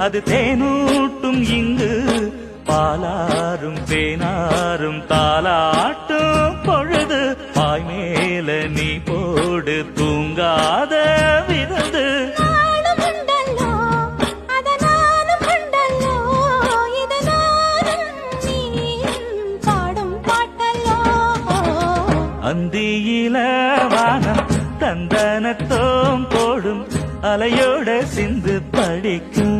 அது தேனூட்டும் இங்கு பாலாரும் தேனாரும் தாலாட்டும் பொழுது பாய் மேல நீ போடு தூங்காத விருந்து அந்தியில வானம் தந்தனத்தோம் போடும் அலையோட சிந்து படிக்கும்